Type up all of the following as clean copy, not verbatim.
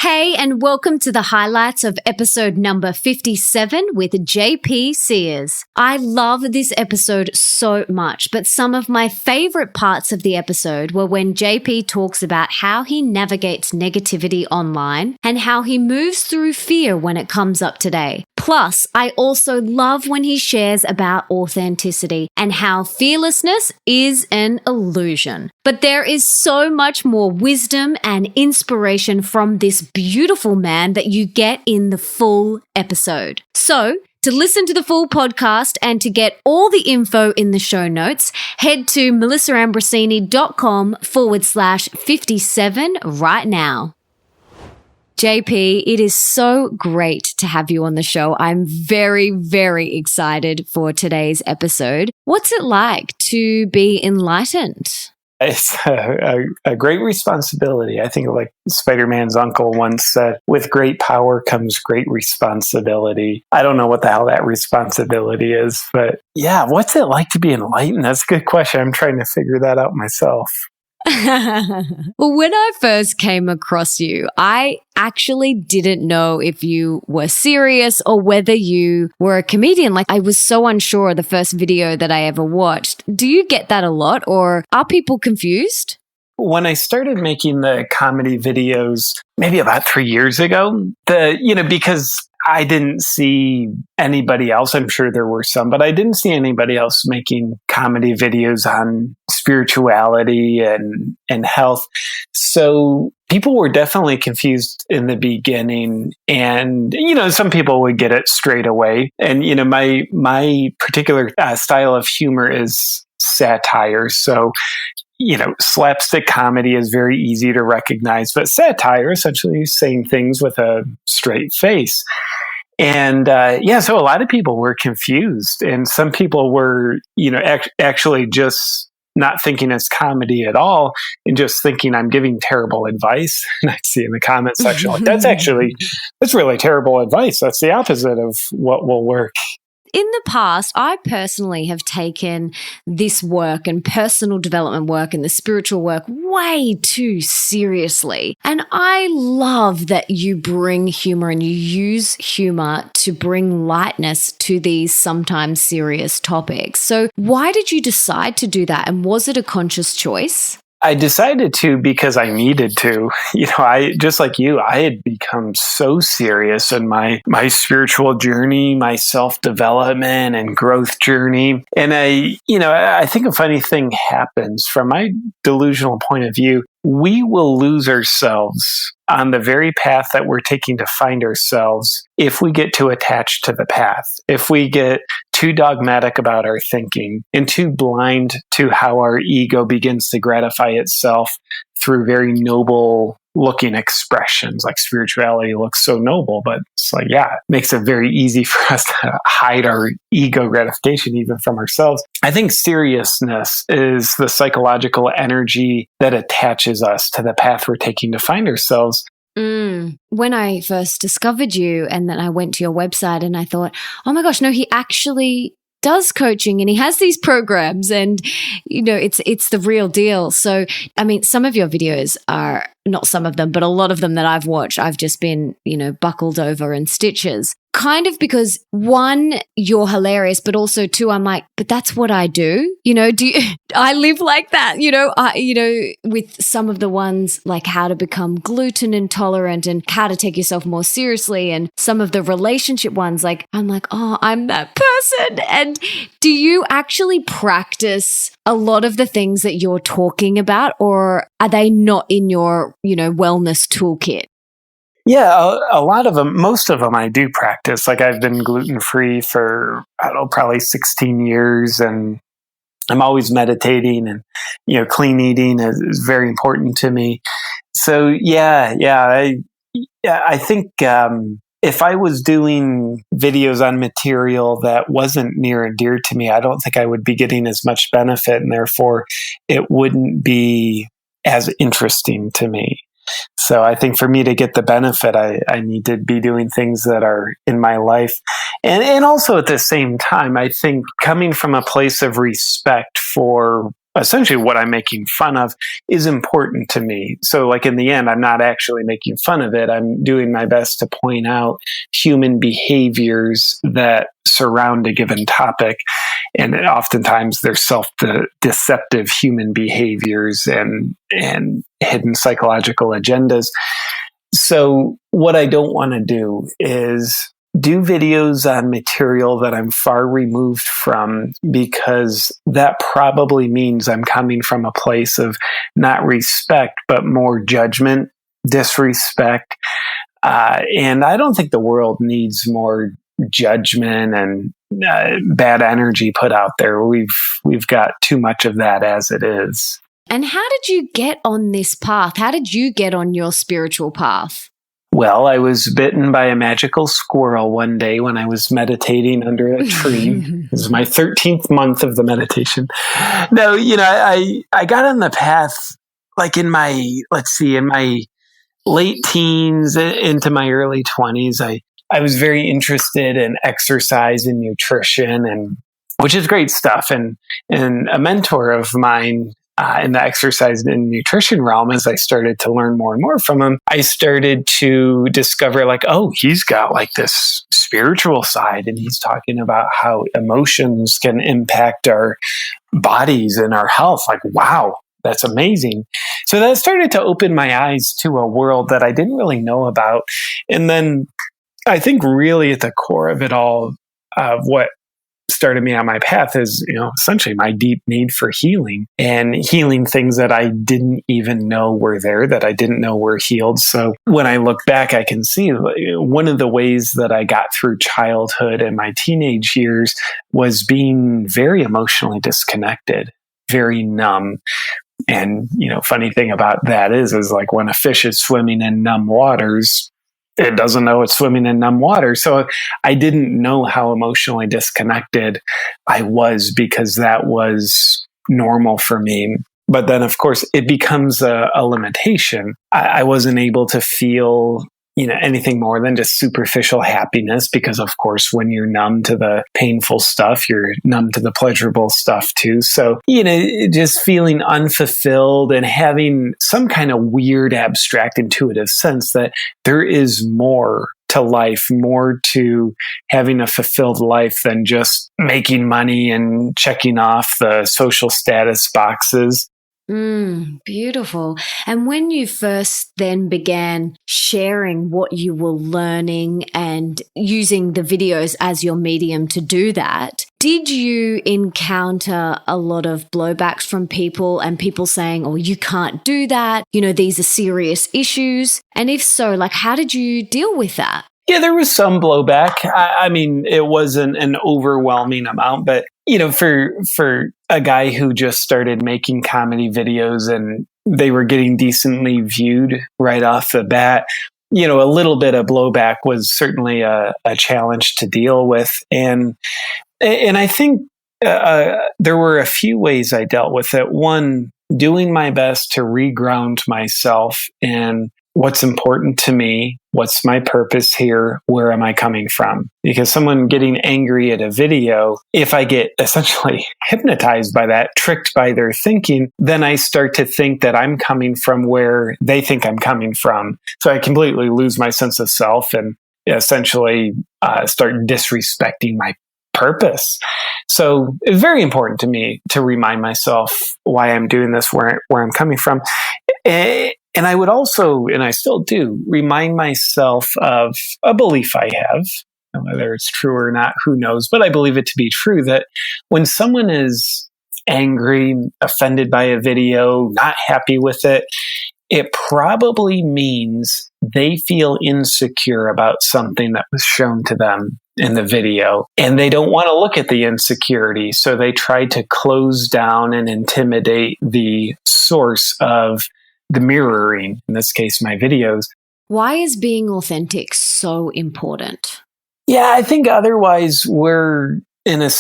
Hey, and welcome to the highlights of episode number 57 with JP Sears. I love this episode so much, but some of my favorite parts of the episode were when JP talks about how he navigates negativity online and how he moves through fear when it comes up today. Plus, I also love when he shares about authenticity and how fearlessness is an illusion. But there is so much more wisdom and inspiration from this beautiful man that you get in the full episode. So, to listen to the full podcast and to get all the info in the show notes, head to melissaambrosini.com/57 right now. JP, it is so great to have you on the show. I'm very, very excited for today's episode. What's it like to be enlightened? It's a great responsibility. I think like Spider-Man's uncle once said, with great power comes great responsibility. I don't know what the hell that responsibility is, but yeah, what's it like to be enlightened? That's a good question. I'm trying to figure that out myself. Well, when I first came across you, I actually didn't know if you were serious or whether you were a comedian. Like, I was so unsure the first video that I ever watched. Do you get that a lot, or are people confused? When I started making the comedy videos, maybe about 3 years ago, because I didn't see anybody else. I'm sure there were some, but I didn't see anybody else making comedy videos on spirituality and health. So people were definitely confused in the beginning, and some people would get it straight away. And my particular style of humor is satire. So slapstick comedy is very easy to recognize, but satire, essentially saying things with a straight face. And so a lot of people were confused, and some people were, actually just not thinking it's comedy at all, and just thinking I'm giving terrible advice. And I see in the comment section, like, that's really terrible advice. That's the opposite of what will work. In the past, I personally have taken this work and personal development work and the spiritual work way too seriously. And I love that you bring humor and you use humor to bring lightness to these sometimes serious topics. So why did you decide to do that? And was it a conscious choice? I decided to because I needed to. I just like you, I had become so serious in my spiritual journey, my self-development and growth journey. And I think a funny thing happens from my delusional point of view. We will lose ourselves on the very path that we're taking to find ourselves if we get too attached to the path, if we get too dogmatic about our thinking and too blind to how our ego begins to gratify itself through very noble looking expressions. Like spirituality looks so noble, but it's like, it makes it very easy for us to hide our ego gratification even from ourselves. I think seriousness is the psychological energy that attaches us to the path we're taking to find ourselves. When I first discovered you and then I went to your website and I thought, oh my gosh, no, he actually does coaching and he has these programs and, it's the real deal. So, some of your videos are, not some of them, but a lot of them that I've watched, I've just been, buckled over in stitches. Kind of because one, you're hilarious, but also two, I'm like, but that's what I do. I live like that, with some of the ones like how to become gluten intolerant and how to take yourself more seriously. And some of the relationship ones, like, I'm like, oh, I'm that person. And do you actually practice a lot of the things that you're talking about, or are they not in your, wellness toolkit? Yeah, a lot of them, most of them I do practice. Like I've been gluten-free for, probably 16 years, and I'm always meditating, and, clean eating is very important to me. So I think if I was doing videos on material that wasn't near and dear to me, I don't think I would be getting as much benefit, and therefore it wouldn't be as interesting to me. So I think for me to get the benefit, I need to be doing things that are in my life. And also at the same time, I think coming from a place of respect for essentially what I'm making fun of is important to me. So like in the end, I'm not actually making fun of it. I'm doing my best to point out human behaviors that surround a given topic. And oftentimes they're self-deceptive human behaviors and hidden psychological agendas. So what I don't want to do is do videos on material that I'm far removed from, because that probably means I'm coming from a place of not respect, but more judgment, disrespect. And I don't think the world needs more judgment and bad energy put out there. We've got too much of that as it is. And how did you get on this path? How did you get on your spiritual path? Well, I was bitten by a magical squirrel one day when I was meditating under a tree. This was my 13th month of the meditation. No, I got on the path like in my late teens into my early 20s. I was very interested in exercise and nutrition, and which is great stuff. And a mentor of mine in the exercise and nutrition realm, as I started to learn more and more from him, I started to discover like, oh, he's got like this spiritual side, and he's talking about how emotions can impact our bodies and our health. Like, wow, that's amazing. So that started to open my eyes to a world that I didn't really know about. And then I think really at the core of it all, what started me on my path is, essentially my deep need for healing and healing things that I didn't even know were there, that I didn't know were healed. So when I look back, I can see one of the ways that I got through childhood and my teenage years was being very emotionally disconnected, very numb. And, funny thing about that is like when a fish is swimming in numb waters, it doesn't know it's swimming in numb water. So I didn't know how emotionally disconnected I was, because that was normal for me. But then, of course, it becomes a limitation. I wasn't able to feel anything more than just superficial happiness, because of course, when you're numb to the painful stuff, you're numb to the pleasurable stuff too. So, just feeling unfulfilled and having some kind of weird, abstract, intuitive sense that there is more to life, more to having a fulfilled life than just making money and checking off the social status boxes. Beautiful. And when you first then began sharing what you were learning and using the videos as your medium to do that, did you encounter a lot of blowbacks from people and people saying, oh, you can't do that, these are serious issues? And if so, like, how did you deal with that? Yeah, there was some blowback. I mean, it wasn't an overwhelming amount, but for a guy who just started making comedy videos and they were getting decently viewed right off the bat, a little bit of blowback was certainly a challenge to deal with. And I think there were a few ways I dealt with it. One, doing my best to reground myself in what's important to me, what's my purpose here, where am I coming from? Because someone getting angry at a video, if I get essentially hypnotized by that, tricked by their thinking, then I start to think that I'm coming from where they think I'm coming from. So I completely lose my sense of self and essentially start disrespecting my purpose. So it's very important to me to remind myself why I'm doing this, where I'm coming from. And I would also, and I still do, remind myself of a belief I have, whether it's true or not, who knows, but I believe it to be true, that when someone is angry, offended by a video, not happy with it, it probably means they feel insecure about something that was shown to them in the video, and they don't want to look at the insecurity. So they try to close down and intimidate the source of the mirroring, in this case, my videos. Why is being authentic so important? Yeah, I think otherwise we're in a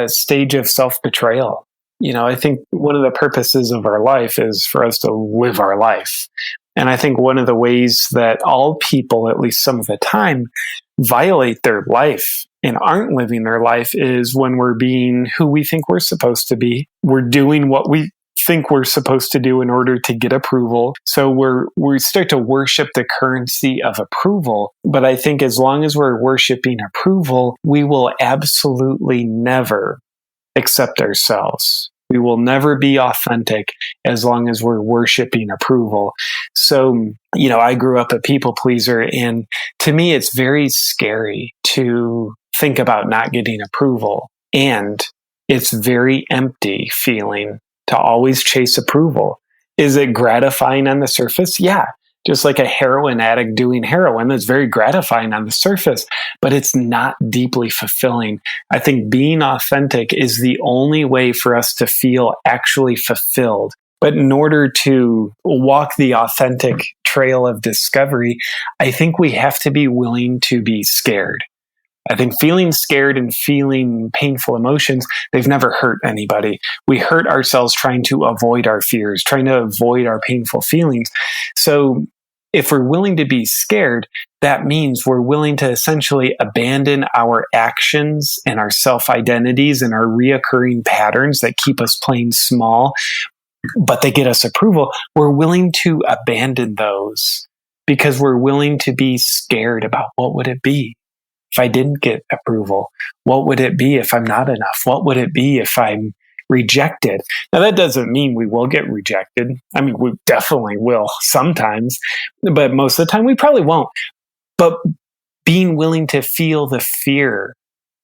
stage of self-betrayal. I think one of the purposes of our life is for us to live our life. And I think one of the ways that all people, at least some of the time, violate their life and aren't living their life is when we're being who we think we're supposed to be. We're doing what we think we're supposed to do in order to get approval. So we start to worship the currency of approval. But I think as long as we're worshiping approval, we will absolutely never accept ourselves. We will never be authentic as long as we're worshiping approval. So, I grew up a people pleaser, and to me, it's very scary to think about not getting approval. And it's very empty feeling to always chase approval. Is it gratifying on the surface? Yeah. Just like a heroin addict doing heroin, it's very gratifying on the surface, but it's not deeply fulfilling. I think being authentic is the only way for us to feel actually fulfilled. But in order to walk the authentic trail of discovery, I think we have to be willing to be scared. I think feeling scared and feeling painful emotions, they've never hurt anybody. We hurt ourselves trying to avoid our fears, trying to avoid our painful feelings. So if we're willing to be scared, that means we're willing to essentially abandon our actions and our self-identities and our reoccurring patterns that keep us playing small, but they get us approval. We're willing to abandon those because we're willing to be scared about what would it be if I didn't get approval? What would it be if I'm not enough? What would it be if I'm rejected? Now, that doesn't mean we will get rejected. I mean, we definitely will sometimes, but most of the time we probably won't. But being willing to feel the fear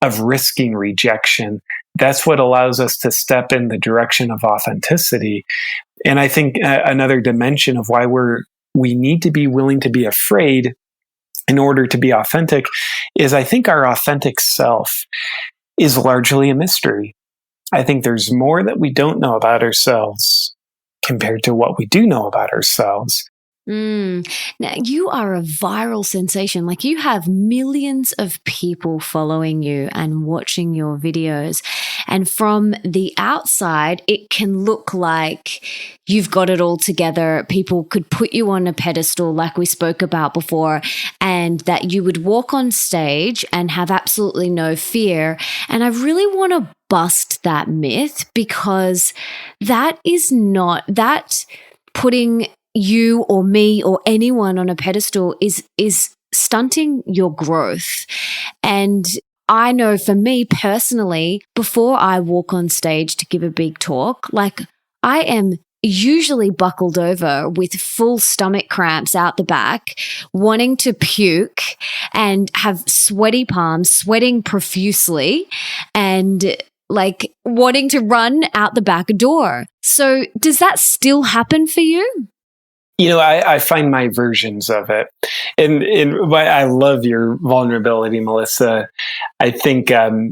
of risking rejection, that's what allows us to step in the direction of authenticity. And I think another dimension of why we need to be willing to be afraid in order to be authentic is I think our authentic self is largely a mystery. I think there's more that we don't know about ourselves compared to what we do know about ourselves. Now, you are a viral sensation. Like, you have millions of people following you and watching your videos. And from the outside, it can look like you've got it all together. People could put you on a pedestal like we spoke about before, and that you would walk on stage and have absolutely no fear. And I really want to bust that myth, because that is not that putting you or me or anyone on a pedestal is stunting your growth. And I know for me personally, before I walk on stage to give a big talk, like, I am usually buckled over with full stomach cramps out the back, wanting to puke and have sweaty palms, sweating profusely, and like wanting to run out the back door. So does that still happen for you? I find my versions of it. And I love your vulnerability, Melissa. I think, the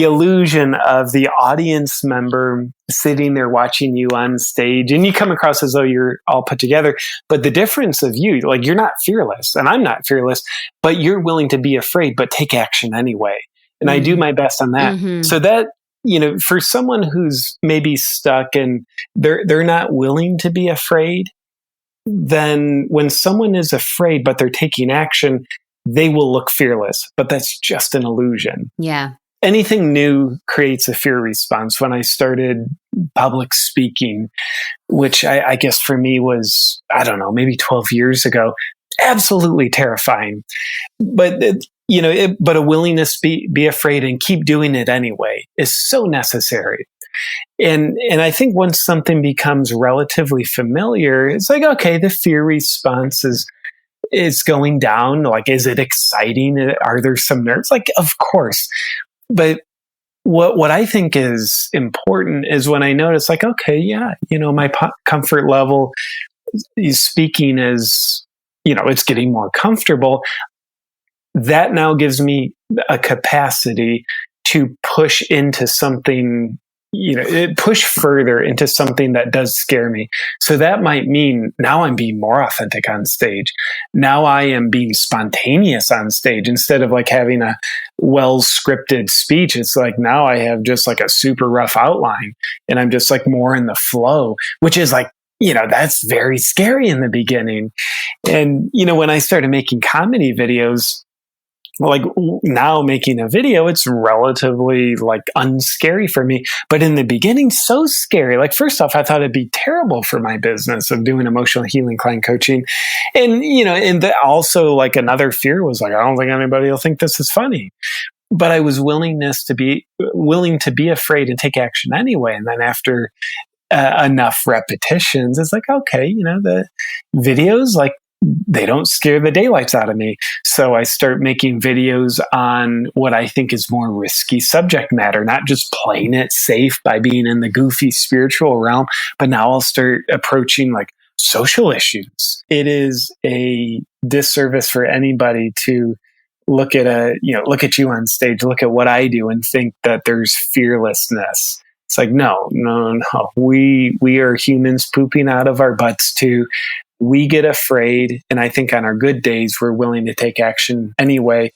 illusion of the audience member sitting there watching you on stage, and you come across as though you're all put together. But the difference of you, like, you're not fearless and I'm not fearless, but you're willing to be afraid, but take action anyway. And I do my best on that. Mm-hmm. So that, for someone who's maybe stuck and they're not willing to be afraid, then when someone is afraid but they're taking action, they will look fearless. But that's just an illusion. Yeah. Anything new creates a fear response. When I started public speaking, which I guess for me was, I don't know, maybe 12 years ago, absolutely terrifying. But but a willingness to be afraid and keep doing it anyway is so necessary. And I think once something becomes relatively familiar, it's like, okay, the fear response is going down. Like, is it exciting? Are there some nerves? Like, of course. But what I think is important is when I notice, like, okay, yeah, my comfort level is speaking is, it's getting more comfortable. That now gives me a capacity to push into something, push further into something that does scare me. So that might mean now I'm being more authentic on stage. Now I am being spontaneous on stage instead of like having a well-scripted speech. It's like now I have just like a super rough outline and I'm just like more in the flow, which is like, that's very scary in the beginning. And, when I started making comedy videos, like now making a video, it's relatively like unscary for me. But in the beginning, so scary. Like, first off, I thought it'd be terrible for my business of doing emotional healing client coaching. And, also like another fear was like, I don't think anybody will think this is funny. But I was willing to be afraid and take action anyway. And then after enough repetitions, it's like, okay, the videos, like, they don't scare the daylights out of me. So I start making videos on what I think is more risky subject matter, not just playing it safe by being in the goofy spiritual realm, but now I'll start approaching like social issues. It is a disservice for anybody to look at you on stage, look at what I do and think that there's fearlessness. It's like, no. We are humans pooping out of our butts too. We get afraid. And I think on our good days, we're willing to take action anyway.